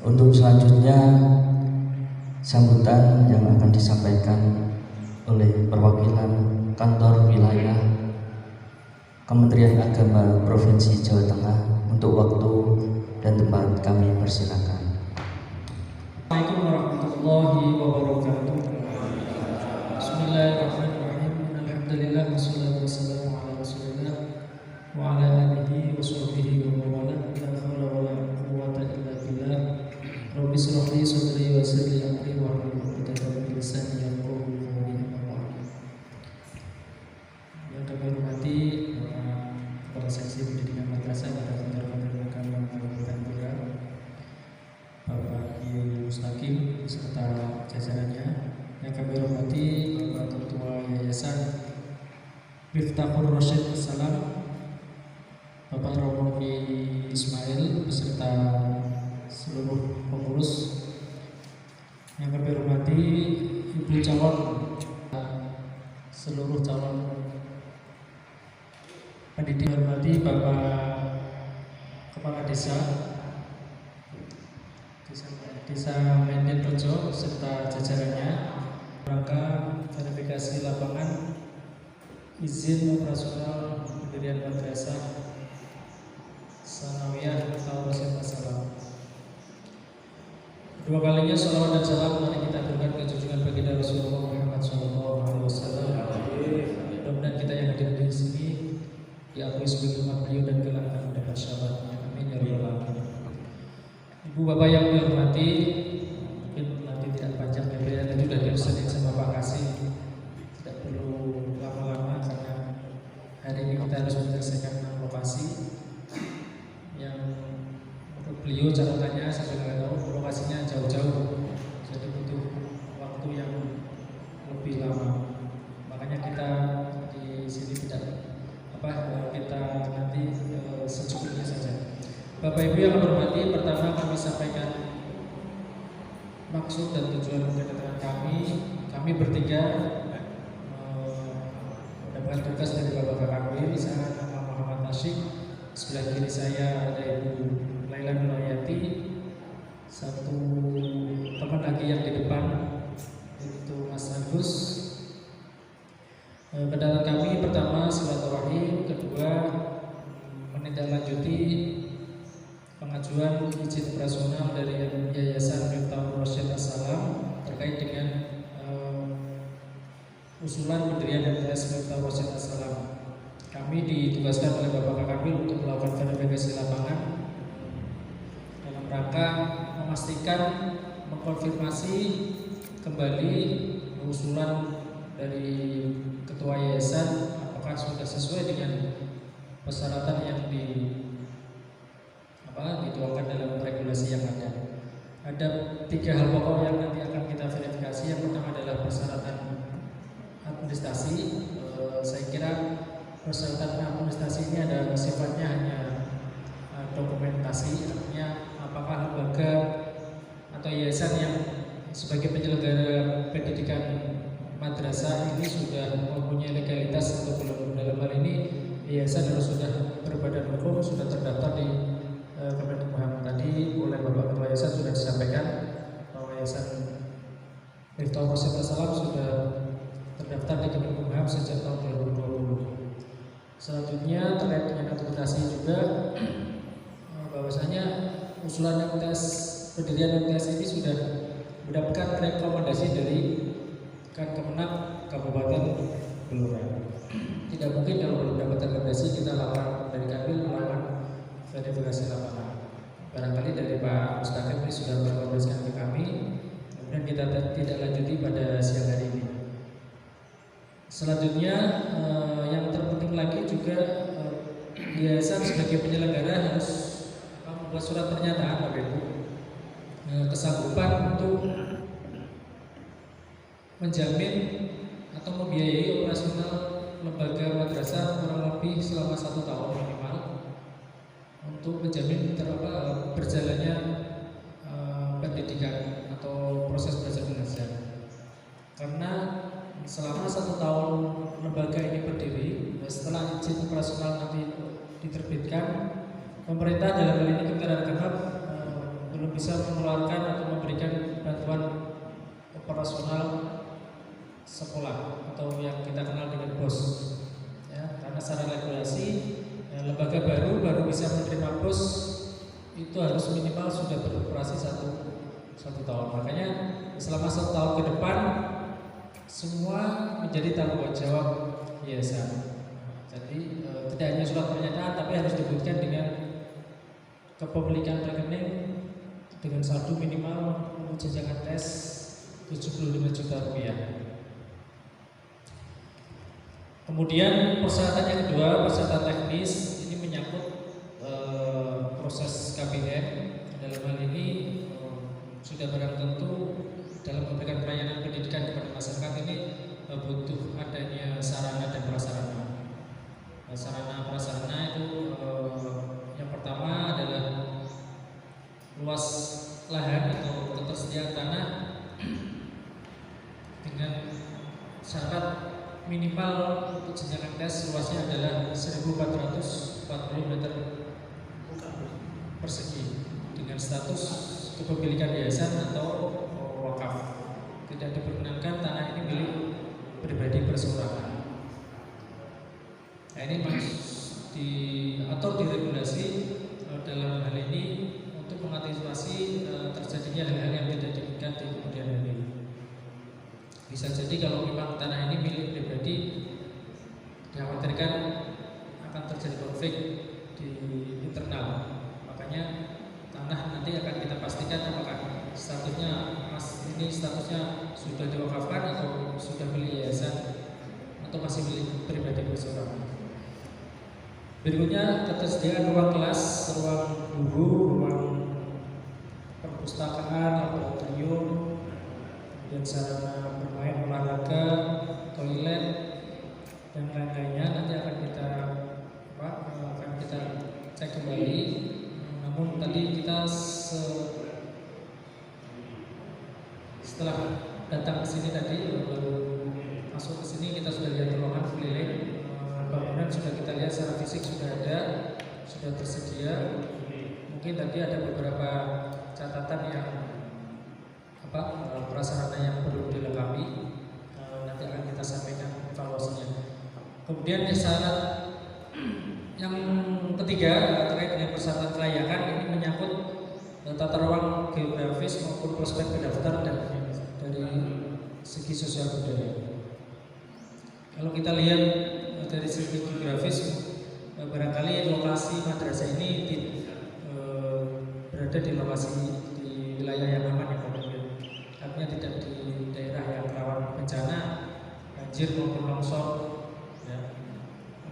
Untuk selanjutnya sambutan yang akan disampaikan oleh perwakilan kantor wilayah Kementerian Agama Provinsi Jawa Tengah. Untuk waktu dan tempat kami persilakan. Assalamualaikum warahmatullahi wabarakatuh. Bismillahirrahmanirrahim. Alhamdulillah wassalatu wassalamu ala Rasulillah wa ala alihi wa sahbihi wa mawala. La haula wa la quwwata illa billah. Rabbi shrah li sadri wa yassir li amri wa hlul 'uqdatam min lisani yafqahu qawli. Yang kami hormati Kepala Seksi Pendidikan Madrasah pada Kantor Agama Kabupaten Blora, Bapak Kiai Mustaqim beserta jajarannya. Yang kami hormati Bapak Ketua Yayasan Miftahul Rasyid Assalam, Bapak Romo Kiai Ismail beserta seluruh pengurus. Yang kami hormati Ibu calon, seluruh calon pendidik. Hormati Bapak Kepala Desa Menden Rejo serta jajarannya, rangka verifikasi lapangan izin operasional pendirian madrasah Sanawiyah Miftahul Rasyid Assalam. Dua kalinya sholawat dan salam mari kita aturkan ke junjungan baginda Rasulullah Muhammad SAW. Mudah-mudahan kita yang hadir di sini diakui sebagai umat beliau dan kelak akan mendapat syafaatnya. Amin ya rabbal alamin. Ibu bapak yang dihormati, mungkin nanti tidak panjang lebar, tadi sudah diusahain sama Pak Kasih, tidak perlu lama-lama karena hari ini kita harus menyelesaikan 6 lokasi yang menurut beliau catatannya saya sudah nggak tahu, lokasinya jauh-jauh, jadi butuh waktu yang lebih lama. Makanya kita di sini tidak kita nanti secukupnya saja. Bapak Ibu yang hormati, pertama kami sampaikan maksud dan tujuan kedatangan kami. Kami bertiga mendapatkan tugas dari Bapak Kakakwi, saya nama Muhammad Nasyik, sebelah kiri saya ada Ibu Laila Nulayati, satu teman lagi yang di depan itu Mas Agus. Kedatangan kami pertama silaturahim, kedua menindaklanjuti pengajuan izin operasional dari Yayasan Miftahul Rasyid Assalam terkait dengan usulan pendirian Yayasan Miftahul Rasyid Assalam. Kami ditugaskan oleh Bapak Kakakwi untuk melakukan verifikasi lapangan dalam rangka memastikan, mengkonfirmasi kembali usulan dari Ketua Yayasan apakah sudah sesuai dengan persyaratan yang dituangkan dalam regulasi yang ada. Ada 3 hal pokok yang nanti akan kita verifikasi. Yang pertama adalah persyaratan administrasi. Saya kira persyaratan administrasi ini ada sifatnya hanya dokumentasi, artinya apakah lembaga atau yayasan yang sebagai penyelenggara pendidikan madrasah ini sudah mempunyai legalitas atau belum. Dalam hal ini yayasan harus sudah berbadan hukum, sudah terdaftar di Kemenkumham. Tadi oleh Bapak Ketua Yayasan sudah disampaikan bahwa Yayasan Miftahul Rasyid Assalam sudah terdaftar di Kemenkumham sejak tahun 2020. Selanjutnya terkait dengan akomodasi juga, bahwasanya usulan MTS pendirian MTS ini sudah mendapatkan rekomendasi dari Kemenag Kabupaten Blora. Tidak mungkin kalau belum dapat rekomendasi kita lakukan dari kami melakukan verifikasi lapangan. Barangkali dari Pak Mustaqim ini sudah merekomendasikan ke kami, kemudian kita tidak lanjuti pada siang hari ini. Selanjutnya yang terpenting lagi juga yayasan sebagai penyelenggara harus membuat surat pernyataan Bapak Ibu kesanggupan untuk menjamin atau membiayai operasional lembaga madrasah kurang lebih selama 1 tahun minimal untuk menjamin berjalannya pendidikan atau proses belajar mengajar. Karena selama 1 tahun lembaga ini berdiri, setelah izin operasional nanti diterbitkan, pemerintah dalam hal ini Kementerian Agama belum bisa mengeluarkan atau memberikan bantuan operasional sekolah atau yang kita kenal dengan BOS, ya, karena secara regulasi lembaga baru bisa menerima BOS itu harus minimal sudah beroperasi satu tahun. Makanya selama 1 tahun ke depan semua menjadi tanggung jawab yayasan. Jadi tidak hanya surat pernyataan, tapi harus dibuktikan dengan kepemilikan rekening dengan saldo minimal untuk jajangan tes 75 juta rupiah. Kemudian persyaratan yang kedua, persyaratan teknis, ini menyangkut proses KBM. Dalam hal ini sudah barang tentu dalam memberikan pelayanan pendidikan kepada masyarakat ini butuh adanya sarana dan prasarana. Sarana prasarana itu yang pertama adalah luas lahan atau ketersediaan tanah dengan syarat minimal untuk jenjang tes luasnya adalah 1.440 meter persegi dengan status kepemilikan yayasan atau wakaf. Tidak diperkenankan tanah ini milik pribadi perseorangan. Nah, ini diatur di regulasi dalam hal ini untuk mengantisipasi terjadinya hal-hal yang tidak diinginkan di kemudian hari. Bisa jadi kalau memang tanah ini milik pribadi, dikhawatirkan akan terjadi konflik di internal. Makanya tanah nanti akan kita pastikan apakah statusnya sudah diwakafkan atau sudah milik yayasan atau masih milik pribadi perseorangan. Berikutnya ketersediaan ruang kelas, ruang guru, ruang perpustakaan, laboratorium, dan sarana bermain olahraga, toilet, dan lain-lainnya nanti akan kita cek kembali. Namun tadi kita setelah datang ke sini tadi, masuk ke sini kita sudah lihat ruangan keliling. Bangunan sudah kita lihat secara fisik sudah ada, sudah tersedia. Mungkin tadi ada beberapa catatan yang prasarana yang perlu dilengkapi. Nanti akan kita sampaikan evaluasinya. Kemudian syarat yang ketiga terkait dengan persyaratan kelayakan, ini menyangkut tata ruang geografis maupun prospek pendaftar dan dari segi sosial budaya. Kalau kita lihat dari segi geografis, barangkali lokasi madrasah ini berada di lokasi di wilayah yang aman, ya, artinya tidak di daerah yang rawan bencana, banjir maupun longsor. Ya.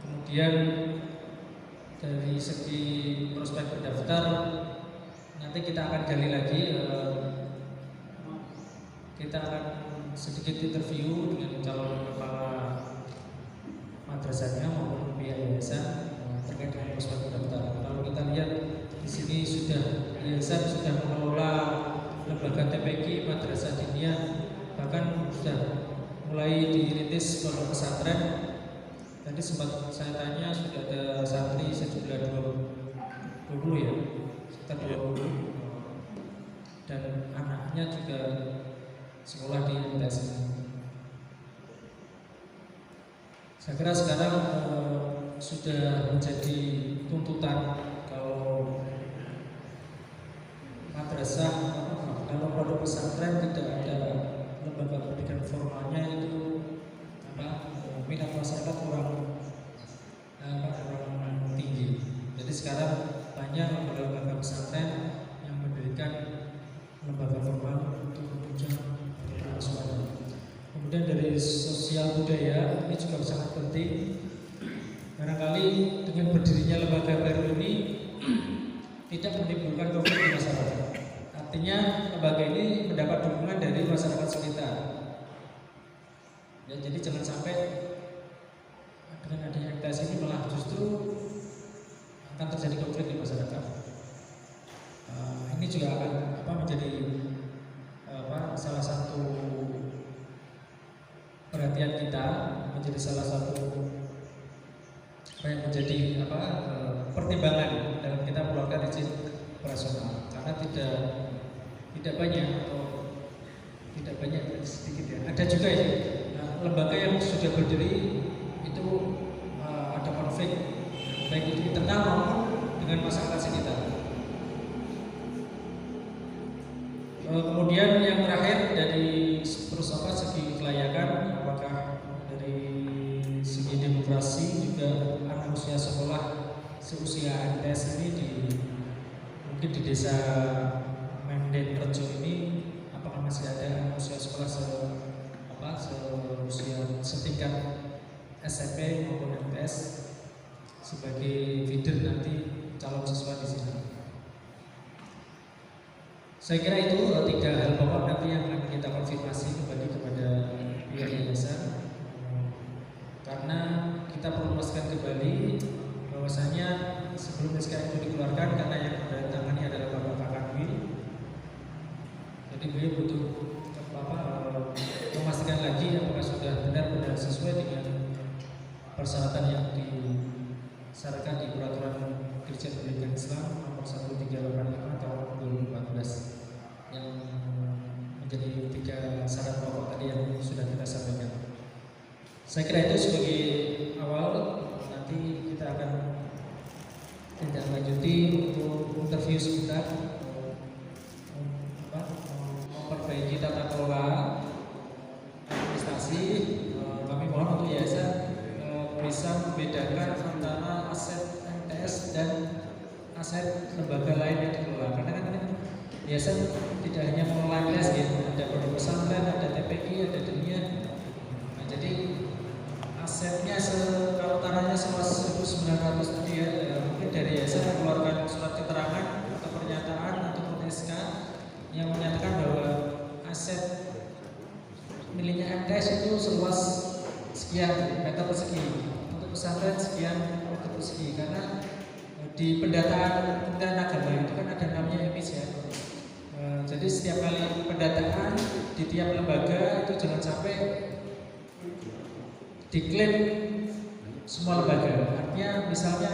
Kemudian dari segi prospek pendaftar, nanti kita akan gali lagi. Kita akan sedikit interview dengan calon kepala madrasahnya maupun pihak yayasan terkait dengan prospek pendaftaran. Kalau kita lihat di sini yayasan sudah mengelola lembaga TPQ madrasah diniyah, bahkan sudah mulai dirintis pondok pesantren. Tadi sempat saya tanya sudah ada santri sejumlah 20 ya, sekitar 20, dan anaknya juga sekolah di MTS. Saya kira sekarang sudah menjadi tuntutan kalau madrasah, kalau pondok pesantren tidak ada lembaga pendidikan formalnya, itu minat masyarakat kurang tinggi. Jadi sekarang banyak lembaga pesantren yang mendirikan lembaga formal untuk menunjang masyarakat. Kemudian dari sosial budaya ini juga sangat penting. Barangkali dengan berdirinya lembaga baru ini tidak menimbulkan konflik di masyarakat. Artinya lembaga ini mendapat dukungan dari masyarakat sekitar. Ya, jadi jangan sampai dengan adanya MTS ini malah justru akan terjadi konflik di masyarakat. Ini juga akan menjadi salah satu perhatian kita, menjadi salah satu yang menjadi pertimbangan dalam kita mengeluarkan izin operasional karena tidak banyak atau tidak banyak, sedikit ya. Ada juga ya lembaga yang sudah berdiri itu ada konflik baik itu internal maupun dengan masyarakat sekitar. Kemudian yang terakhir dari segi kelayakan, apakah dari segi demokrasi juga anak usia sekolah seusia MTS ini mungkin di desa Menden Rejo ini apakah masih ada anak usia sekolah seusia setingkat SMP maupun MTS sebagai feeder nanti calon siswa di sini. Saya kira itu 3 hal pokok nanti yang akan kita konfirmasi kembali kepada pihak yayasan, karena kita perlu memastikan kembali bahwasanya sebelum SK itu dikeluarkan, karena yang menandatangani adalah Bapak Kanwil, jadi beliau butuh memastikan lagi apakah sudah benar-benar sesuai dengan persyaratan yang disyaratkan di Peraturan Dirjen Pendidikan Islam nomor 1385 tahun 2014 yang menjadi 3 syarat pokok tadi yang sudah kita sampaikan. Saya kira itu sebagai awal. Nanti kita akan tindak lanjuti untuk interview sebentar, memperbaiki tata kelola administrasi. Kami mohon untuk yayasan bisa membedakan antara aset MTS dan aset lembaga lain yang dikelola, karena kan yayasan tidak hanya mengelola MTS ya, ada pondok pesantren, ada TPI, ada dunia. Nah, jadi asetnya kalau tanahnya seluas 1.900 tadi ya, mungkin dari yayasan mengeluarkan surat keterangan atau pernyataan atau SK yang menyatakan bahwa aset miliknya MTS itu seluas sekian meter persegi, untuk pesantren sekian meter persegi, karena di pendataan Kementerian Agama itu kan ada namanya EMIS ya. Jadi setiap kali pendataan di tiap lembaga itu jangan sampai diklaim semua lembaga. Artinya misalnya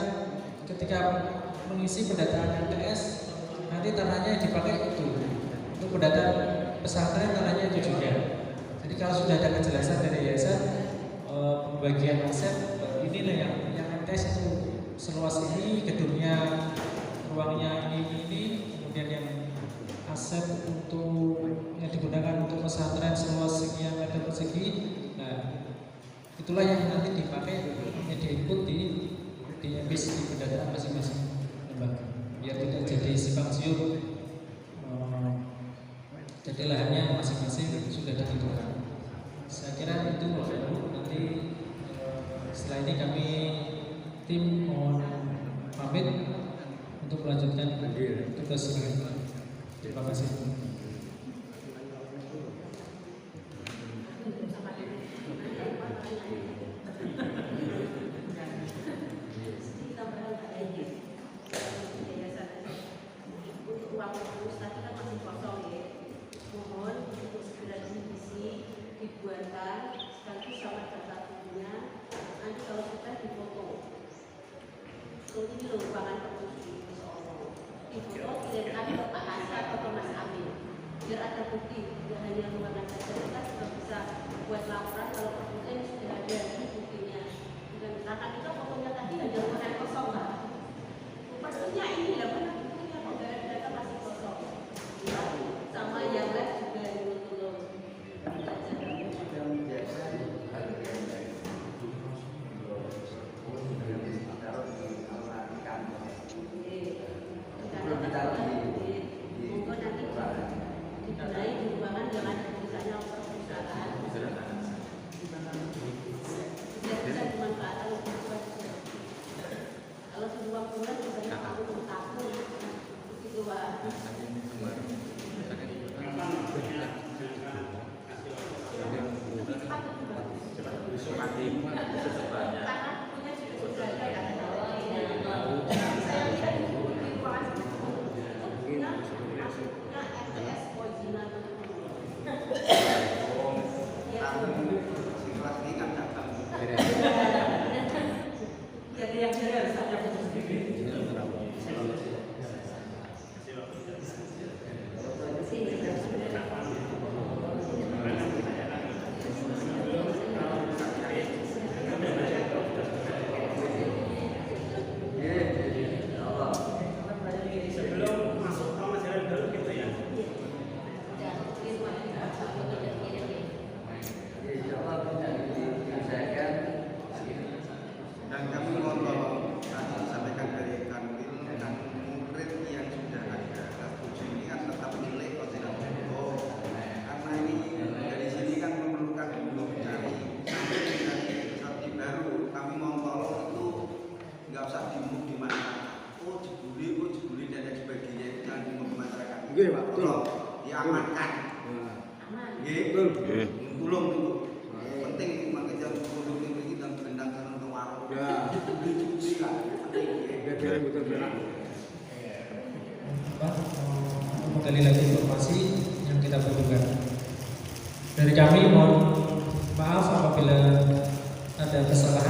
ketika mengisi pendataan MTS, nanti tanahnya dipakai itu, untuk pendataan pesantren tanahnya itu juga. Jadi kalau sudah ada kejelasan dari yayasan pembagian aset, inilah yang MTS itu seluas ini, gedungnya, ruangnya ini, kemudian yang aset untuk yang digunakan untuk pesantren seluas sekian meter persegi. Nah, itulah yang nanti dipakai, yang diinput di EMIS di pendataan masing-masing lembaga, biar tidak jadi simpang siur. Jadi lahannya masing-masing sudah ditentukan. Saya kira itu nanti setelah ini kami tim mohon pamit untuk melanjutkan tugas selanjutnya. Terima kasih. Untuk ruang terus tadi kan masih kosong ya. Mohon untuk segera diisi, dibuatkan sekaligus sama data tubuhnya. Nanti kalau sudah difoto. Ini loh ruangan terus difoto, kirimkan ke Pak Hasa atau ke Mas Amin. Biar ada bukti, tidak hanya ruangan saja, kita juga bisa buat laporan kalau perbuatan sudah ada ini buktinya. Dan karena kita fotonya tadi hanya ruangan kosong lah. Maksudnya ini lah, mana buktinya kok data masih kosong. Sama yang lain juga dulu dibenahi di ruangan yang ada tulisannya perusahaan diamankan. Aman. Nggih. Tulung dulu. Penting iki makanya tulung iki dan pendangkan untuk warung. Ya. Beli lah. Kembali lagi informasi yang kita butuhkan. Dari kami mohon maaf apabila ada kesalahan